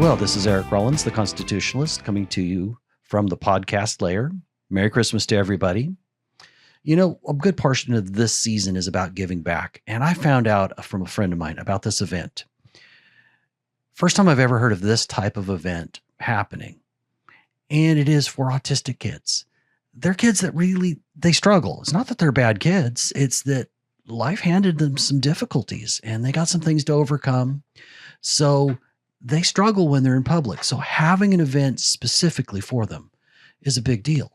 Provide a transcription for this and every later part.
Well, this is Eric Rollins, the Constitutionalist, coming to you from the podcast layer. Merry Christmas to everybody. You know, a good portion of this season is about giving back. And I found out from a friend of mine about this event. First time I've ever heard of this type of event happening. And it is for autistic kids. They're kids that really, they struggle. It's not that they're bad kids. It's that life handed them some difficulties and they got some things to overcome. So they struggle when they're in public. So having an event specifically for them is a big deal.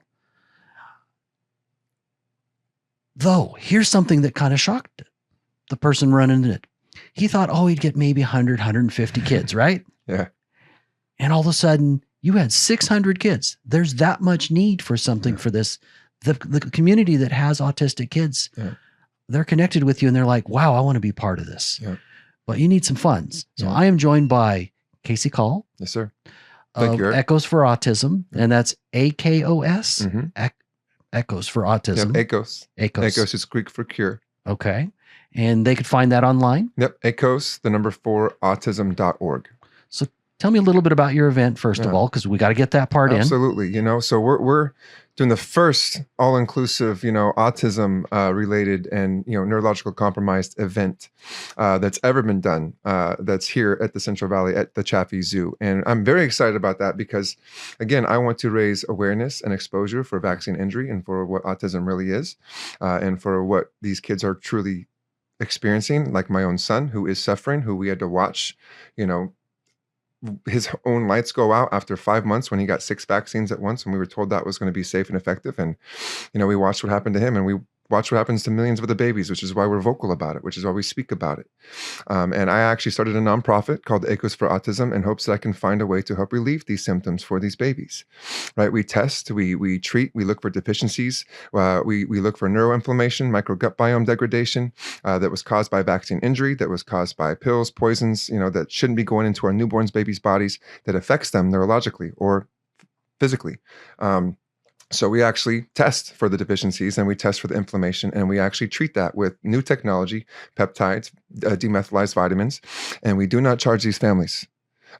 Though, here's something that kind of shocked the person running it. He thought, oh, he'd get maybe 100, 150 kids, right? Yeah. And all of a sudden, you had 600 kids. There's that much need for something for this. The community that has autistic kids, they're connected with you and they're like, wow, I want to be part of this. Yeah. But you need some funds. So I am joined by Casey Call. Yes, sir. Thank you, Eric. Echoes for Autism. And that's AKOS. Echoes for Autism. Yep, AKOS. AKOS. AKOS is Greek for cure. Okay. And they could find that online? Yep, AKOS, the number 4, autism.org. So tell me a little bit about your event, first of all, because we got to get that part in. Absolutely. You know, so we're doing the first all-inclusive, autism related and, neurological compromised event that's ever been done that's here at the Central Valley at the Chaffee Zoo. And I'm very excited about that because, again, I want to raise awareness and exposure for vaccine injury and for what autism really is and for what these kids are truly experiencing, like my own son who is suffering, who we had to watch, his own lights go out after 5 months when he got 6 vaccines at once, and we were told that was going to be safe and effective. And, we watched what happened to him, and we watch what happens to millions of other babies, which is why we're vocal about it, which is why we speak about it. And I actually started a nonprofit called Echoes for Autism in hopes that I can find a way to help relieve these symptoms for these babies, right? We test, we treat, we look for deficiencies. We look for neuroinflammation, microgut biome degradation that was caused by vaccine injury, that was caused by pills, poisons, that shouldn't be going into our newborns' babies' bodies, that affects them neurologically or physically. So we actually test for the deficiencies and we test for the inflammation, and we actually treat that with new technology, peptides, demethylized vitamins, and we do not charge these families.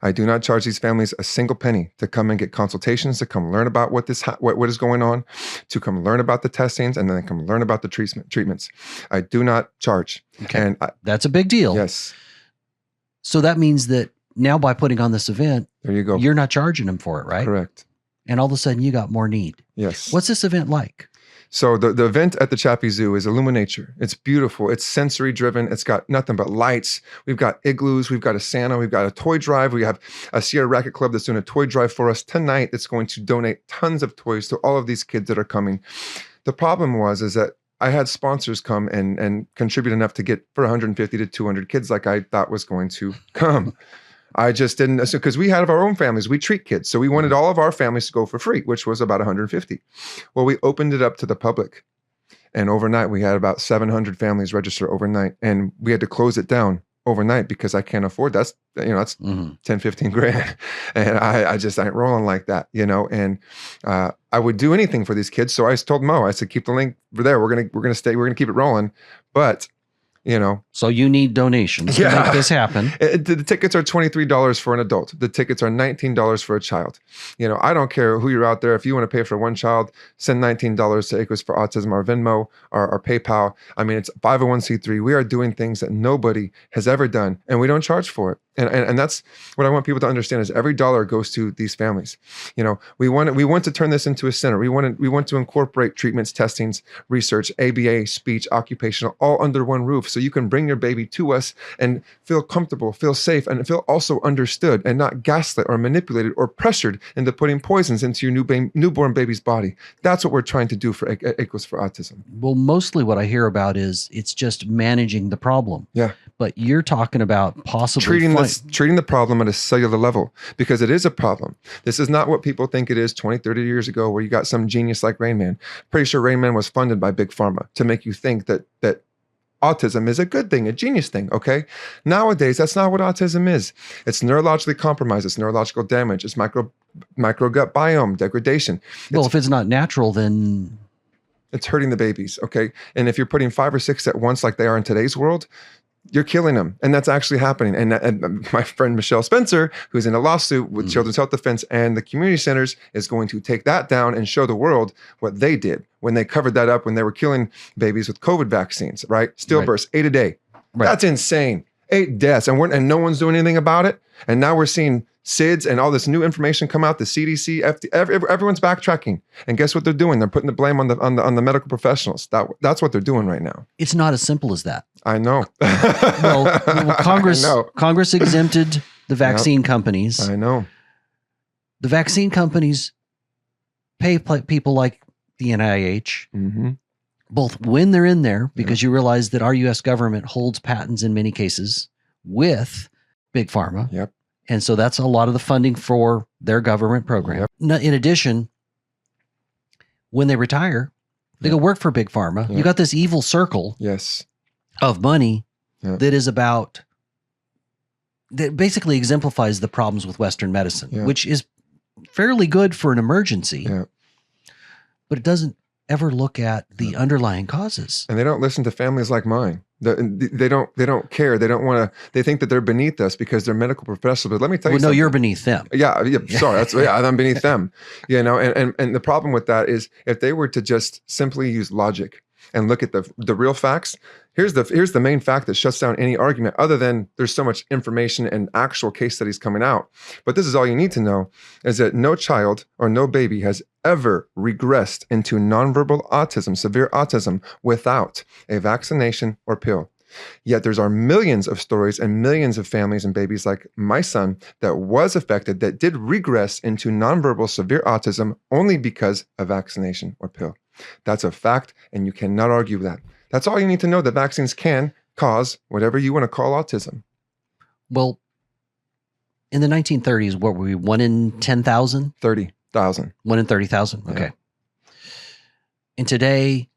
I do not charge these families a single penny to come and get consultations, to come learn about what is going on, to come learn about the testings, and then come learn about the treatments. I do not charge. Okay. And that's a big deal. Yes. So that means that now by putting on this event, there you go. You're not charging them for it, right? Correct. And all of a sudden you got more need. Yes. What's this event like? So the event at the Chaffee Zoo is Illuminature. It's beautiful. It's sensory driven. It's got nothing but lights. We've got igloos. We've got a Santa. We've got a toy drive. We have a Sierra Racket Club that's doing a toy drive for us tonight. It's going to donate tons of toys to all of these kids that are coming. The problem is that I had sponsors come and contribute enough to get for 150 to 200 kids like I thought was going to come. I just didn't, because we had our own families. We treat kids. So we wanted all of our families to go for free, which was about 150. Well, we opened it up to the public. And overnight, we had about 700 families register overnight. And we had to close it down overnight because I can't afford that's 10, 15 grand. And I just ain't rolling like that, and I would do anything for these kids. So I told Mo, I said, keep the link there. We're going to keep it rolling. But so you need donations to make this happen. The tickets are $23 for an adult. The tickets are $19 for a child. I don't care who you're out there. If you want to pay for one child, send $19 to Echoes for Autism, our Venmo, our PayPal. I mean, it's 501c3. We are doing things that nobody has ever done, and we don't charge for it. And that's what I want people to understand is every dollar goes to these families. We want to turn this into a center. We want to incorporate treatments, testings, research, ABA, speech, occupational, all under one roof. So you can bring your baby to us and feel comfortable, feel safe, and feel also understood and not gaslit or manipulated or pressured into putting poisons into your newborn baby's body. That's what we're trying to do for Echoes for Autism. Well, mostly what I hear about is it's just managing the problem. Yeah. But you're talking about possibly treating the problem at a cellular level, because it is a problem. This is not what people think it is 20, 30 years ago where you got some genius like Rain Man. Pretty sure Rain Man was funded by Big Pharma to make you think that autism is a good thing, a genius thing, okay? Nowadays, that's not what autism is. It's neurologically compromised. It's neurological damage. It's microgut biome degradation. Well, if it's not natural, then it's hurting the babies, okay? And if you're putting 5 or 6 at once like they are in today's world, You're killing them. And that's actually happening. And my friend Michelle Spencer, who's in a lawsuit with Children's Health Defense and the community centers, is going to take that down and show the world what they did when they covered that up when they were killing babies with COVID vaccines, right? Stillbirths, 8 a day. Right. That's insane. 8 deaths. And no one's doing anything about it. And now we're seeing SIDS and all this new information come out, the CDC, everyone's backtracking. And guess what they're doing? They're putting the blame on the medical professionals. That's what they're doing right now. It's not as simple as that. I know. well, Congress exempted the vaccine companies. I know. The vaccine companies pay people like the NIH, both when they're in there, because you realize that our U.S. government holds patents in many cases with Big Pharma. Yep. And so that's a lot of the funding for their government program. Yep. In addition, when they retire, they go work for Big Pharma. You got this evil circle of money that is that basically exemplifies the problems with Western medicine, which is fairly good for an emergency, but it doesn't ever look at the underlying causes. And they don't listen to families like mine. They don't care. They don't want to. They think that they're beneath us because they're medical professionals. But let me tell you something. No, you're beneath them. Yeah. Sorry. I'm beneath them. You know, and the problem with that is if they were to just simply use logic and look at the real facts. Here's the main fact that shuts down any argument, other than there's so much information and actual case studies coming out. But this is all you need to know, is that no child or no baby has ever regressed into nonverbal autism, severe autism, without a vaccination or pill. Yet there's millions of stories and millions of families and babies like my son that was affected, that did regress into nonverbal severe autism only because of vaccination or pill. That's a fact, and you cannot argue that. That's all you need to know, that vaccines can cause whatever you want to call autism. Well, in the 1930s, what were we, 1 in 10,000? 30,000. 1 in 30,000, okay. Yeah. And today,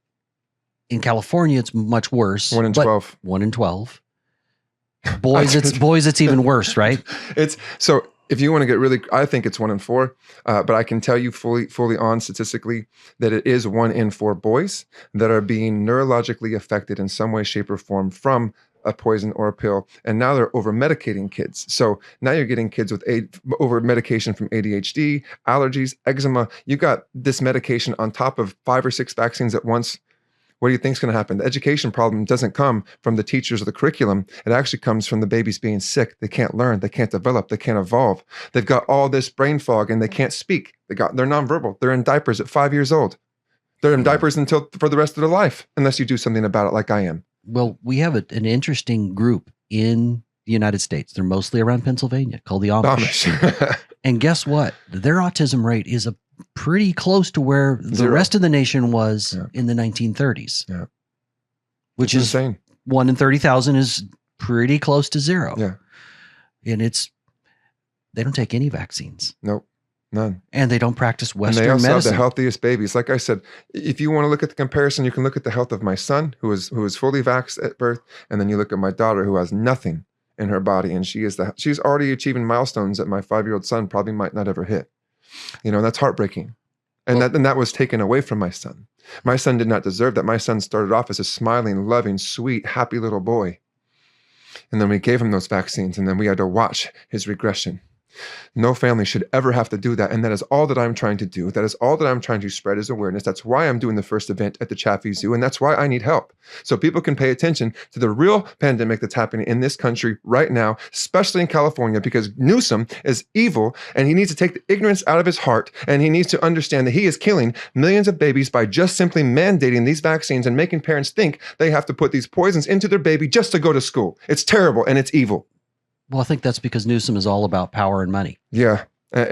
in California, it's much worse. 1 in 12. 1 in 12. Boys, it's even worse, right? So if you want to get really, I think it's 1 in 4, but I can tell you fully on statistically that it is 1 in 4 boys that are being neurologically affected in some way, shape, or form from a poison or a pill. And now they're over medicating kids. So now you're getting kids with over medication from ADHD, allergies, eczema. You got this medication on top of 5 or 6 vaccines at once. What do you think is going to happen? The education problem doesn't come from the teachers or the curriculum. It actually comes from the babies being sick. They can't learn. They can't develop. They can't evolve. They've got all this brain fog and they can't speak. They're nonverbal. They're in diapers at 5 years old. They're in diapers for the rest of their life, unless you do something about it like I am. Well, we have an interesting group in the United States. They're mostly around Pennsylvania, called the Amish. And guess what? Their autism rate is pretty close to where the rest of the nation was in the 1930s. Yeah. Which is insane. 1 in 30,000 is pretty close to 0. Yeah. And they don't take any vaccines. Nope. None. And they don't practice Western medicine. And they also have the healthiest babies. Like I said, if you want to look at the comparison, you can look at the health of my son, who was fully vaxxed at birth, and then you look at my daughter, who has nothing in her body, and she's already achieving milestones that my 5-year-old son probably might not ever hit. You know, that's heartbreaking. And that was taken away from my son. My son did not deserve that. My son started off as a smiling, loving, sweet, happy little boy. And then we gave him those vaccines, and then we had to watch his regression. No family should ever have to do that. And that is all that I'm trying to do. That is all that I'm trying to spread is awareness. That's why I'm doing the first event at the Chaffee Zoo. And that's why I need help. So people can pay attention to the real pandemic that's happening in this country right now, especially in California, because Newsom is evil and he needs to take the ignorance out of his heart. And he needs to understand that he is killing millions of babies by just simply mandating these vaccines and making parents think they have to put these poisons into their baby just to go to school. It's terrible and it's evil. Well, I think that's because Newsom is all about power and money. Yeah.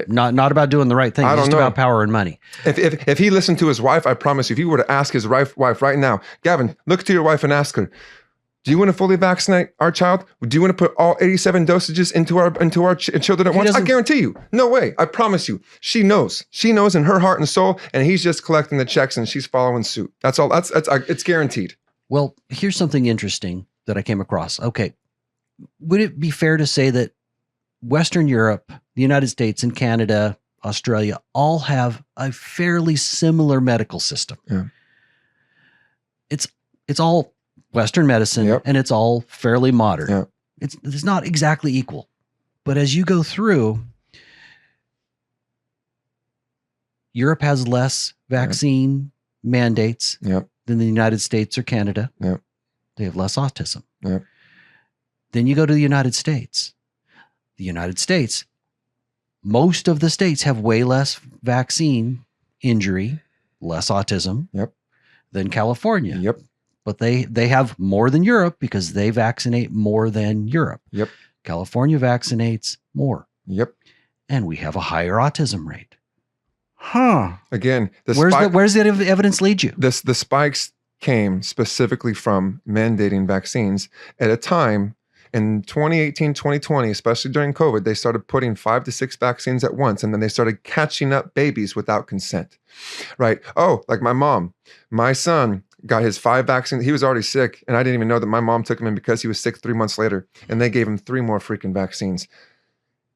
Not about doing the right thing. It's just about power and money. If he listened to his wife, I promise you, if you were to ask his wife right now, Gavin, look to your wife and ask her, do you want to fully vaccinate our child? Do you want to put all 87 dosages into our children at once? I guarantee you. No way. I promise you. She knows. She knows in her heart and soul, and he's just collecting the checks and she's following suit. That's all. It's guaranteed. Well, here's something interesting that I came across. Okay. Would it be fair to say that Western Europe, the United States, and Canada, Australia all have a fairly similar medical system? Yeah. It's all Western medicine, Yep. and it's all fairly modern. Yeah. It's not exactly equal. But as you go through, Europe has less vaccine mandates Yep. than the United States or Canada. Yep. They have less autism. Yep. Then you go to the United States. The United States, most of the states have way less vaccine injury, less autism Yep. than California. Yep. But they have more than Europe because they vaccinate more than Europe. Yep. California vaccinates more. Yep. And we have a higher autism rate. Huh. Again, where's that evidence lead you? The spikes came specifically from mandating vaccines at a time in 2018, 2020, especially during COVID. They started putting 5 to 6 vaccines at once, and then they started catching up babies without consent, right? Oh, like my mom, my son got his 5 vaccines. He was already sick, and I didn't even know that my mom took him in because he was sick 3 months later, and they gave him 3 more freaking vaccines.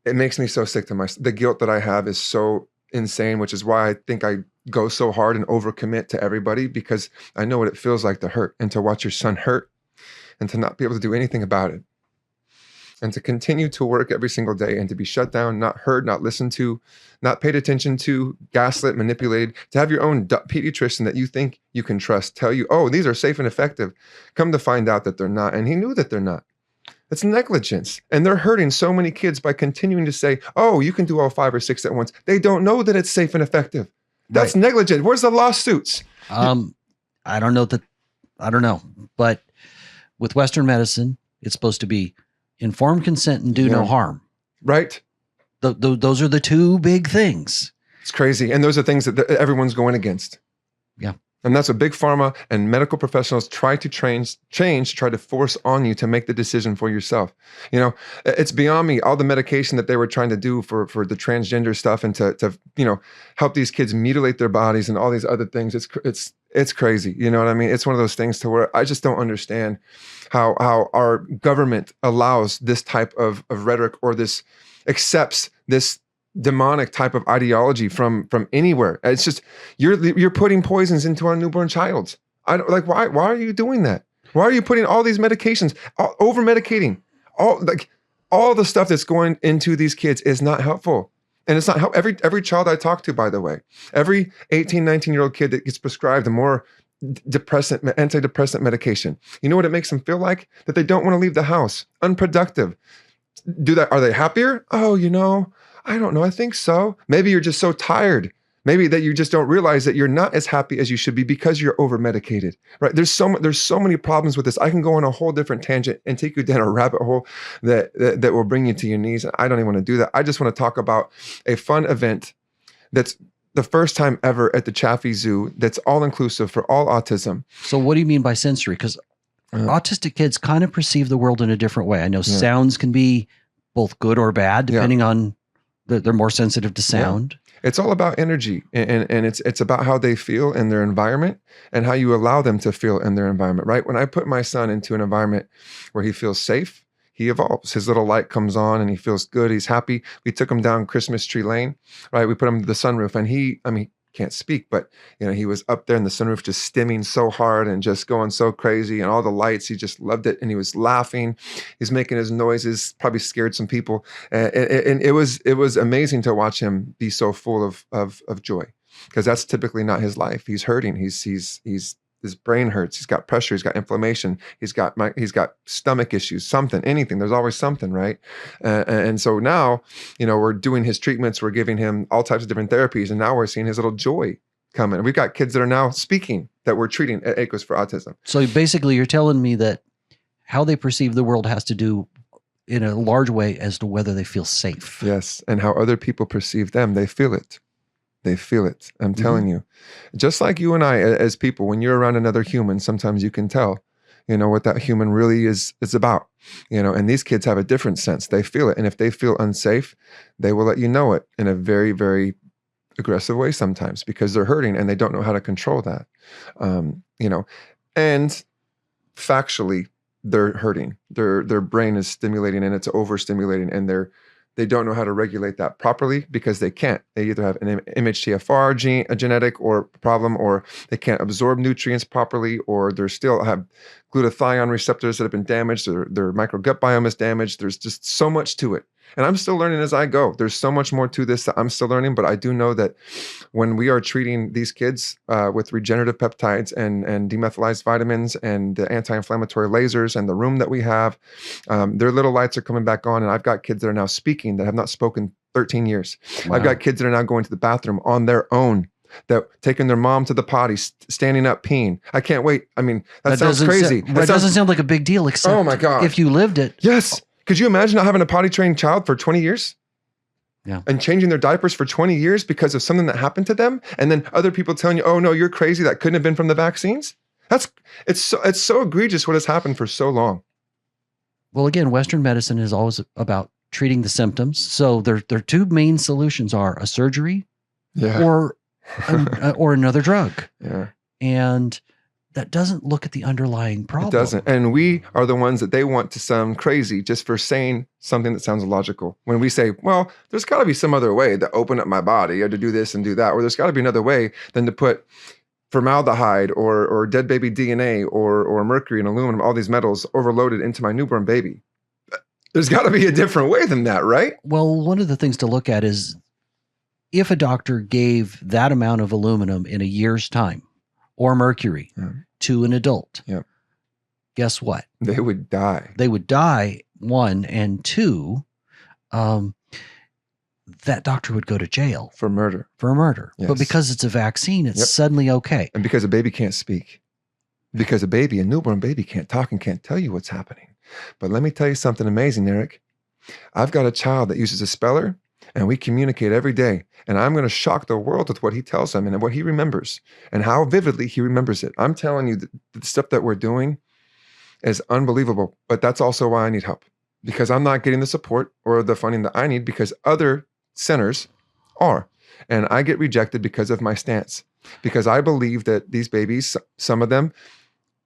It makes me so sick to the guilt that I have is so insane, which is why I think I go so hard and overcommit to everybody, because I know what it feels like to hurt and to watch your son hurt and to not be able to do anything about it. And to continue to work every single day and to be shut down, not heard, not listened to, not paid attention to, gaslit, manipulated, to have your own pediatrician that you think you can trust tell you, oh, these are safe and effective. Come to find out that they're not. And he knew that they're not. It's negligence. And they're hurting so many kids by continuing to say, oh, you can do all 5 or 6 at once. They don't know that it's safe and effective. That's negligent. Where's the lawsuits? I don't know. But with Western medicine, it's supposed to be informed consent and do no harm. Right. Those are the 2 big things. It's crazy. And those are things that everyone's going against. Yeah. And that's what big pharma and medical professionals try to change, try to force on you to make the decision for yourself. You know, it's beyond me, all the medication that they were trying to do for the transgender stuff and to help these kids mutilate their bodies and all these other things. It's crazy. You know what I mean? It's one of those things to where I just don't understand how our government allows this type of rhetoric or this accepts this demonic type of ideology from anywhere. It's just you're putting poisons into our newborn childs. I don't like why are you doing that? Why are you putting all these medications, over medicating? All the stuff that's going into these kids is not helpful. And it's not help every child I talk to, by the way, every 18, 19-year-old kid that gets prescribed a more antidepressant medication. You know what it makes them feel like? That they don't want to leave the house, unproductive. Are they happier? Oh, I don't know. I think so. Maybe you're just so tired. Maybe that you just don't realize that you're not as happy as you should be because you're over medicated, right? There's so many problems with this. I can go on a whole different tangent and take you down a rabbit hole that will bring you to your knees. I don't even want to do that. I just want to talk about a fun event that's the first time ever at the Chaffee Zoo that's all inclusive for all autism. So what do you mean by sensory? Because autistic kids kind of perceive the world in a different way. I know sounds can be both good or bad depending on they're more sensitive to sound. It's all about energy, and it's about how they feel in their environment and how you allow them to feel in their environment, right? When I put my son into an environment where he feels safe, he evolves. His little light comes on and he feels good. He's happy. We took him down Christmas Tree Lane, right? We put him to the sunroof, and he can't speak, but he was up there in the sunroof just stimming so hard and just going so crazy, and all the lights, he just loved it, and he was laughing, he's making his noises, probably scared some people, and it was amazing to watch him be so full of joy, because that's typically not his life. He's hurting. His brain hurts. He's got pressure. He's got inflammation. He's got stomach issues. Anything. There's always something, right? And so now, we're doing his treatments. We're giving him all types of different therapies, and now we're seeing his little joy coming. We've got kids that are now speaking that we're treating at ACOS for autism. So basically, you're telling me that how they perceive the world has to do in a large way as to whether they feel safe. Yes, and how other people perceive them, they feel it. They feel it. I'm telling you. Just like you and I as people, when you're around another human, sometimes you can tell, what that human really is about, and these kids have a different sense. They feel it. And if they feel unsafe, they will let you know it in a very, very aggressive way sometimes, because they're hurting and they don't know how to control that. And factually, they're hurting. Their brain is stimulating, and it's overstimulating, and They don't know how to regulate that properly because they can't. They either have an MHTFR gene, a genetic or problem, or they can't absorb nutrients properly, or they still have glutathione receptors that have been damaged, or their microgut biome is damaged. There's just so much to it. And I'm still learning as I go. There's so much more to this that I'm still learning, but I do know that when we are treating these kids with regenerative peptides and demethylized vitamins and the anti-inflammatory lasers and the room that we have, their little lights are coming back on. And I've got kids that are now speaking that have not spoken 13 years. Wow. I've got kids that are now going to the bathroom on their own, that taking their mom to the potty, standing up, peeing. I can't wait. I mean, that sounds crazy. That doesn't sound like a big deal, except oh my God. If you lived it. Yes. Could you imagine not having a potty trained child for 20 years? Yeah. And changing their diapers for 20 years because of something that happened to them? And then other people telling you, oh no, you're crazy. That couldn't have been from the vaccines. It's so egregious what has happened for so long. Well, again, Western medicine is always about treating the symptoms. So their two main solutions are a surgery or another drug. Yeah. And that doesn't look at the underlying problem. It doesn't. And we are the ones that they want to sound crazy just for saying something that sounds logical. When we say, well, there's got to be some other way to open up my body or to do this and do that, or there's got to be another way than to put formaldehyde or dead baby DNA or mercury and aluminum, all these metals overloaded into my newborn baby. There's got to be a different way than that, right? Well, one of the things to look at is if a doctor gave that amount of aluminum in a year's time or mercury to an adult, guess what? They would die. They would die, one, and two, that doctor would go to jail. For murder. Yes. But because it's a vaccine, it's suddenly okay. And because a baby can't speak. Because a newborn baby can't talk and can't tell you what's happening. But let me tell you something amazing, Eric. I've got a child that uses a speller, and we communicate every day. And I'm going to shock the world with what he tells them and what he remembers and how vividly he remembers it. I'm telling you, the stuff that we're doing is unbelievable. But that's also why I need help, because I'm not getting the support or the funding that I need because other centers are. And I get rejected because of my stance, because I believe that these babies, some of them,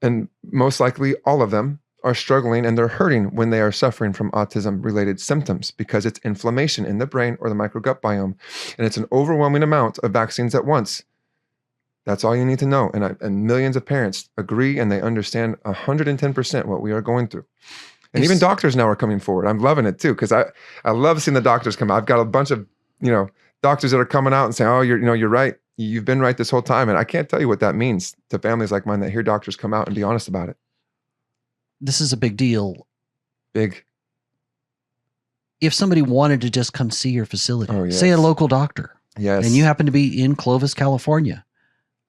and most likely all of them, are struggling and they're hurting when they are suffering from autism-related symptoms because it's inflammation in the brain or the microgut biome. And it's an overwhelming amount of vaccines at once. That's all you need to know. And millions of parents agree and they understand 110% what we are going through. And even doctors now are coming forward. I'm loving it too, because I love seeing the doctors come out. I've got a bunch of doctors that are coming out and saying, oh, you're right. You've been right this whole time. And I can't tell you what that means to families like mine that hear doctors come out and be honest about it. This is a big deal. Big. If somebody wanted to just come see your facility, say a local doctor, and you happen to be in Clovis, California,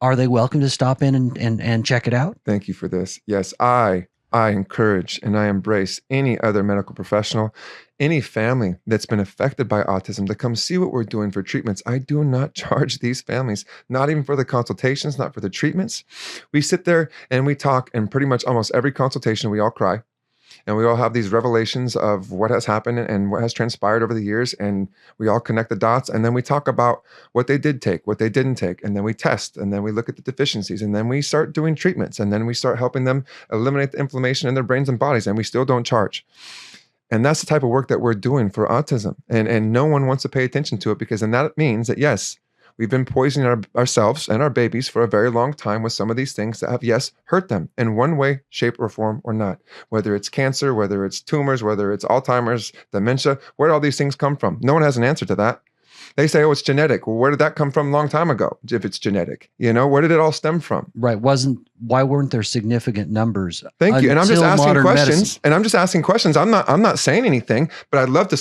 are they welcome to stop in and check it out? Thank you for this. Yes, I encourage and I embrace any other medical professional, any family that's been affected by autism to come see what we're doing for treatments. I do not charge these families, not even for the consultations, not for the treatments. We sit there and we talk, and pretty much almost every consultation, we all cry. And we all have these revelations of what has happened and what has transpired over the years. And we all connect the dots. And then we talk about what they did take, what they didn't take. And then we test. And then we look at the deficiencies. And then we start doing treatments. And then we start helping them eliminate the inflammation in their brains and bodies. And we still don't charge. And that's the type of work that we're doing for autism. And no one wants to pay attention to it, because then that means that, yes, we've been poisoning ourselves and our babies for a very long time with some of these things that have, yes, hurt them in one way, shape, or form or not. Whether it's cancer, whether it's tumors, whether it's Alzheimer's, dementia, where do all these things come from? No one has an answer to that. They say, oh, it's genetic. Well, where did that come from a long time ago? If it's genetic, where did it all stem from? Right. Why weren't there significant numbers? Thank you. And I'm just asking questions. Medicine. I'm not saying anything, but I'd love for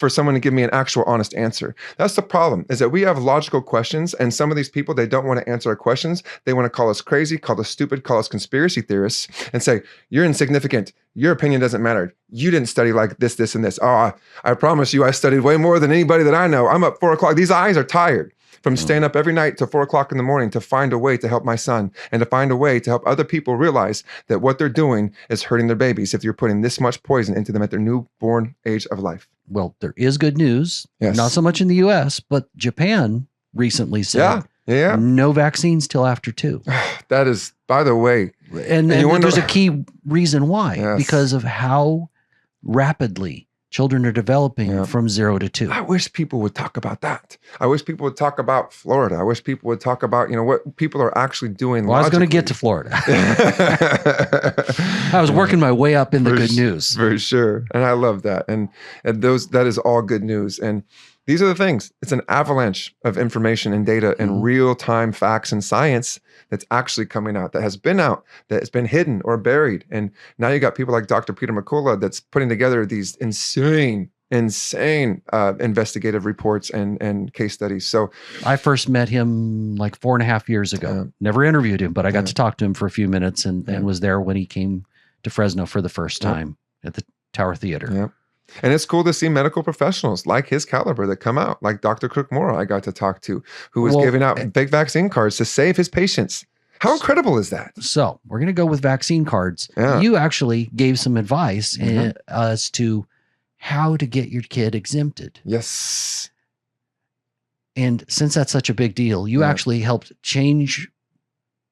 someone to give me an actual honest answer. That's the problem, is that we have logical questions, and some of these people, they don't want to answer our questions. They want to call us crazy, call us stupid, call us conspiracy theorists, and say, you're insignificant. Your opinion doesn't matter. You didn't study like this, this, and this. Oh, I promise you, I studied way more than anybody that I know. I'm up 4 o'clock. These eyes are tired from staying up every night till 4 o'clock in the morning to find a way to help my son and to find a way to help other people realize that what they're doing is hurting their babies if you're putting this much poison into them at their newborn age of life. Well, there is good news. Yes. Not so much in the U.S., but Japan recently said no vaccines till after 2. That is, by the way. And there's a key reason why, because of how rapidly children are developing from 0 to 2. I wish people would talk about that. I wish people would talk about Florida. I wish people would talk about, what people are actually doing. Well, I was going to get to Florida. I was working my way up in the good news. For sure. And I love that. And that is all good news. And these are the things. It's an avalanche of information and data and real-time facts and science that's actually coming out, that has been out, that has been hidden or buried. And now you got people like Dr. Peter McCullough that's putting together these insane investigative reports and case studies. So I first met him like 4.5 years ago. Never interviewed him, but I got to talk to him for a few minutes and was there when he came to Fresno for the first time at the Tower Theater. Yeah. And it's cool to see medical professionals like his caliber that come out, like Dr. Cook Mora I got to talk to, who was giving out big vaccine cards to save his patients. How incredible is that? So we're going to go with vaccine cards. Yeah. You actually gave some advice as to how to get your kid exempted. Yes. And since that's such a big deal, you actually helped change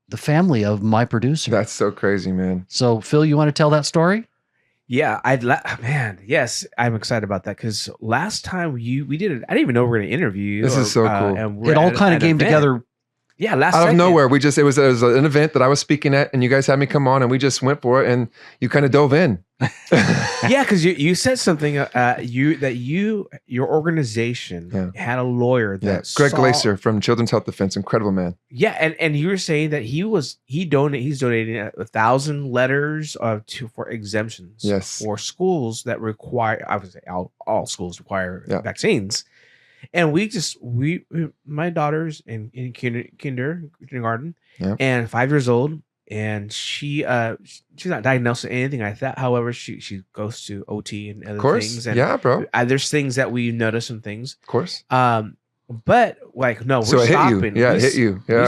the family of my producer. That's so crazy, man. So Phil, you want to tell that story? Yeah, yes, I'm excited about that because last time we did it, I didn't even know we were going to interview you. This is so cool. And It all kind of came together. Yeah, last out of second. nowhere. It was an event that I was speaking at, and you guys had me come on, and we just went for it, and you kind of dove in. Yeah, because you said something. Your organization had a lawyer that Greg Glacier from Children's Health Defense, incredible man. Yeah, and you were saying that he's donating 1,000 letters for exemptions. Yes. For schools that require, obviously all schools require vaccines. And my daughter's in kindergarten and 5 years old, and she's not diagnosed with anything like that. However, she goes to OT and other things. And yeah, bro. There's things that we notice and things. Of course. But like, no, we're so it stopping. Hit you. Yeah, it hit you. Yeah.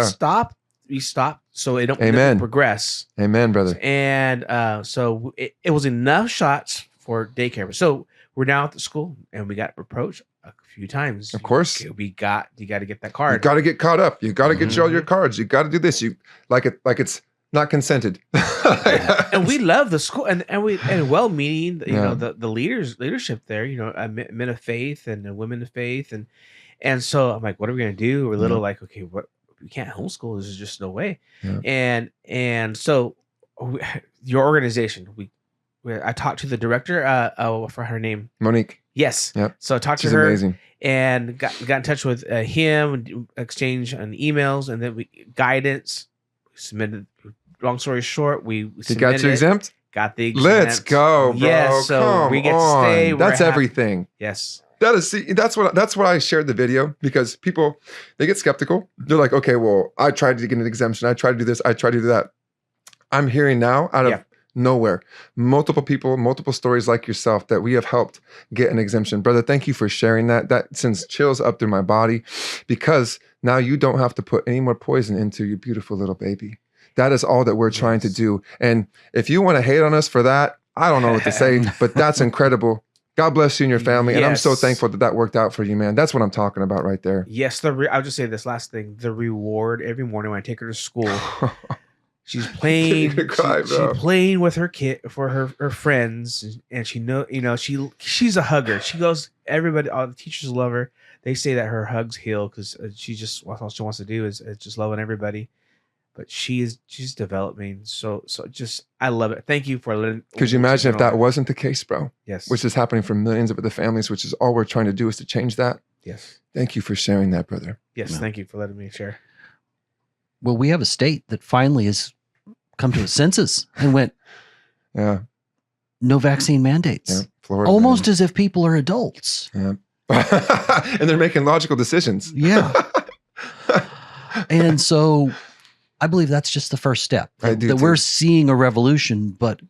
We stopped so it don't progress. Amen, brother. And so it was enough shots for daycare. So we're now at the school, and we got approached a few times. Of course. You got to get that card. You got to get caught up. You got to get all your cards. You got to do this. You like it's not consented. And we love the school and well-meaning, the leadership there, men of faith and women of faith. And so I'm like, what are we going to do? We're a little like, okay, what, we can't homeschool. There's just no way. Yeah. And so your organization, I talked to the director, for her name. Monique. Yes. Yep. So I talked to her amazing. And got in touch with him, exchange on emails, and then guidance. We submitted. Long story short, we you got you exempt. Got the exempt. Let's go, bro. Yes. So come we get on. to stay. That's everything. Yes. That's why I shared the video, because people, they get skeptical. They're like, okay, well, I tried to get an exemption. I tried to do this. I tried to do that. I'm hearing now out of nowhere, multiple people, multiple stories like yourself that we have helped get an exemption. Brother, thank you for sharing that. That sends chills up through my body, because now you don't have to put any more poison into your beautiful little baby. That is all that we're trying to do. And if you want to hate on us for that, I don't know what to say, but that's incredible. God bless you and your family. And I'm so thankful that worked out for you, man. That's what I'm talking about right there. Yes. I'll just say this last thing. The reward every morning when I take her to school, she's playing, she's playing with her kid for her friends. And she's a hugger. She goes, everybody, all the teachers love her. They say that her hugs heal because all she wants to do is just loving everybody. But she's developing. So just, I love it. Thank you for letting. Could you imagine if that wasn't the case, bro? Yes. Which is happening for millions of other families, which is all we're trying to do is to change that. Yes. Thank you for sharing that, brother. Yes. Yeah. Thank you for letting me share. Well, we have a state that finally has come to its senses and went, no vaccine mandates. Yeah, Florida, almost as if people are adults. Yeah. And they're making logical decisions. Yeah. And so I believe that's just the first step. That we're seeing a revolution, but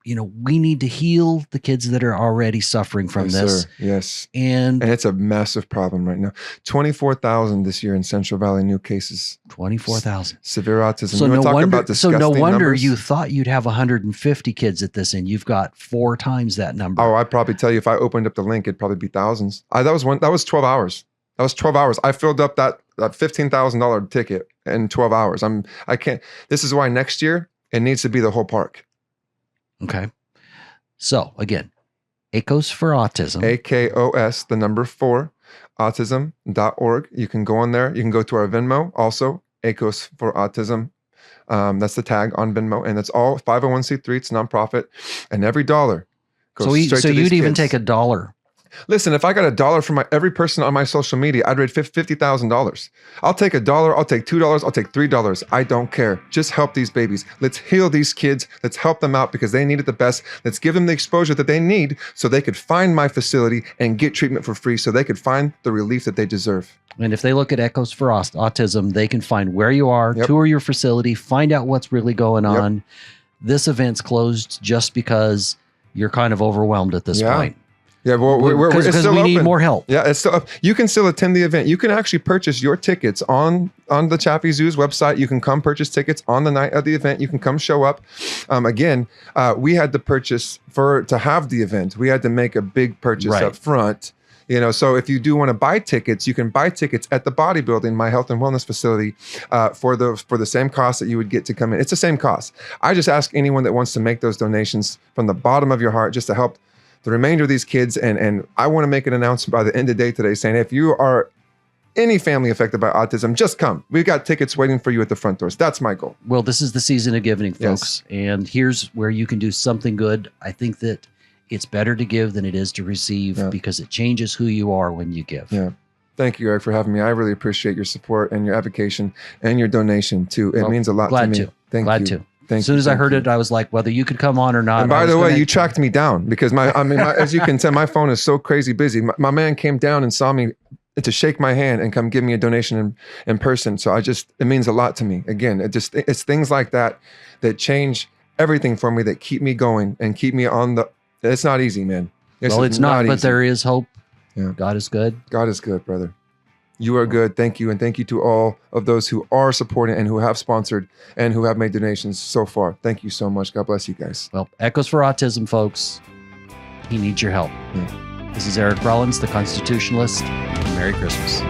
we need to heal the kids that are already suffering from this. Sir. Yes. And it's a massive problem right now. 24,000 this year in Central Valley, new cases. 24,000. Severe autism. So no wonder you thought you'd have 150 kids at this, and you've got 4 times that number. Oh, I'd probably tell you if I opened up the link, it'd probably be thousands. That was 12 hours. That was 12 hours. I filled up that $15,000 ticket in 12 hours. I can't. This is why next year it needs to be the whole park. Okay. So again, ACOS for Autism. AKOS, the number 4, autism.org. You can go on there. You can go to our Venmo also, ACOS for Autism. That's the tag on Venmo. And it's all 501c3. It's nonprofit. And every dollar goes straight to these you'd even kids. take $1. Listen, if I got $1 from every person on my social media, I'd raise $50,000. I'll take $1. I'll take $2. I'll take $3. I don't care. Just help these babies. Let's heal these kids. Let's help them out because they need it the best. Let's give them the exposure that they need so they could find my facility and get treatment for free so they could find the relief that they deserve. And if they look at Echoes for Autism, they can find where you are, tour your facility, find out what's really going on. This event's closed just because you're kind of overwhelmed at this point. Yeah, well, because we need more help. Yeah, it's still up. You can still attend the event. You can actually purchase your tickets on the Chaffee Zoo's website. You can come purchase tickets on the night of the event. You can come show up. Again, we had to purchase to have the event. We had to make a big purchase up front. So if you do want to buy tickets, you can buy tickets at the bodybuilding, my health and wellness facility, for the same cost that you would get to come in. It's the same cost. I just ask anyone that wants to make those donations from the bottom of your heart just to help the remainder of these kids. And I want to make an announcement by the end of the day today saying, if you are any family affected by autism, just come. We've got tickets waiting for you at the front doors. That's my goal. Well, this is the season of giving, folks. Yes. And here's where you can do something good. I think that it's better to give than it is to receive because it changes who you are when you give. Yeah. Thank you, Eric, for having me. I really appreciate your support and your advocation and your donation too. It means a lot to me. Glad to. As soon as I heard it, I was like, whether you could come on or not. And by the way, you tracked me down because as you can tell, my phone is so crazy busy. My man came down and saw me to shake my hand and come give me a donation in person. So it means a lot to me. Again, it's things like that change everything for me, that keep me going and keep me it's not easy, man. It's not, but there is hope. Yeah. God is good. God is good, brother. You are good. Thank you. And thank you to all of those who are supporting and who have sponsored and who have made donations so far. Thank you so much. God bless you guys. Well, Echoes for Autism, folks. He needs your help. This is Eric Rollins, the Constitutionalist. Merry Christmas.